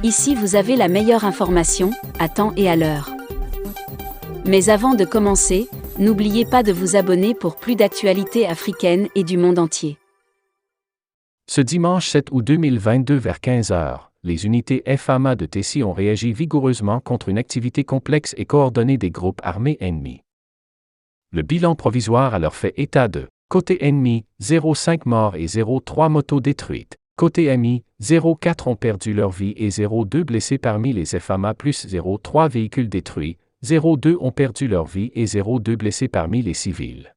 Ici vous avez la meilleure information, à temps et à l'heure. Mais avant de commencer, n'oubliez pas de vous abonner pour plus d'actualités africaines et du monde entier. Ce dimanche 7 août 2022 vers 15h, les unités FAMA de Tessie ont réagi vigoureusement contre une activité complexe et coordonnée des groupes armés ennemis. Le bilan provisoire a leur fait état de côté ennemi, 0,5 morts et 0,3 motos détruites. Côté ami, 0,4 ont perdu leur vie et 0,2 blessés parmi les FAMA plus 0,3 véhicules détruits, 0,2 ont perdu leur vie et 0,2 blessés parmi les civils.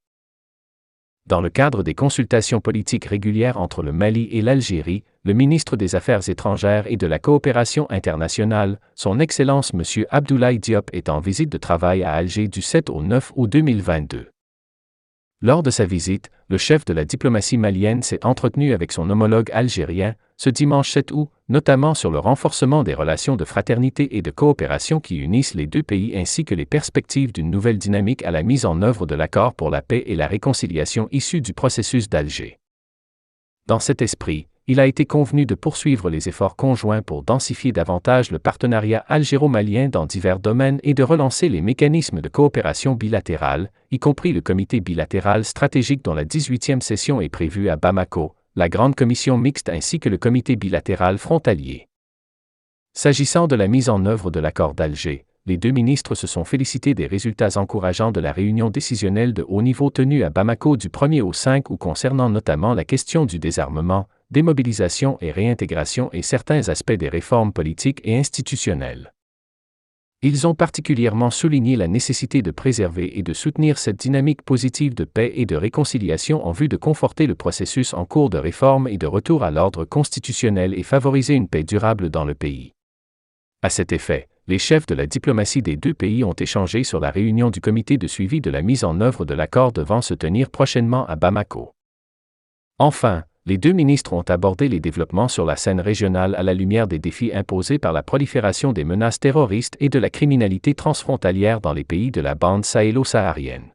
Dans le cadre des consultations politiques régulières entre le Mali et l'Algérie, le ministre des Affaires étrangères et de la coopération internationale, son Excellence M. Abdoulaye Diop est en visite de travail à Alger du 7 au 9 août 2022. Lors de sa visite, le chef de la diplomatie malienne s'est entretenu avec son homologue algérien, ce dimanche 7 août, notamment sur le renforcement des relations de fraternité et de coopération qui unissent les deux pays ainsi que les perspectives d'une nouvelle dynamique à la mise en œuvre de l'accord pour la paix et la réconciliation issu du processus d'Alger. Dans cet esprit, il a été convenu de poursuivre les efforts conjoints pour densifier davantage le partenariat algéro-malien dans divers domaines et de relancer les mécanismes de coopération bilatérale, y compris le comité bilatéral stratégique dont la 18e session est prévue à Bamako, la Grande Commission mixte ainsi que le comité bilatéral frontalier. S'agissant de la mise en œuvre de l'accord d'Alger, les deux ministres se sont félicités des résultats encourageants de la réunion décisionnelle de haut niveau tenue à Bamako du 1er au 5 août concernant notamment la question du désarmement, démobilisation et réintégration et certains aspects des réformes politiques et institutionnelles. Ils ont particulièrement souligné la nécessité de préserver et de soutenir cette dynamique positive de paix et de réconciliation en vue de conforter le processus en cours de réforme et de retour à l'ordre constitutionnel et favoriser une paix durable dans le pays. À cet effet, les chefs de la diplomatie des deux pays ont échangé sur la réunion du comité de suivi de la mise en œuvre de l'accord devant se tenir prochainement à Bamako. Enfin, les deux ministres ont abordé les développements sur la scène régionale à la lumière des défis imposés par la prolifération des menaces terroristes et de la criminalité transfrontalière dans les pays de la bande sahélo-saharienne.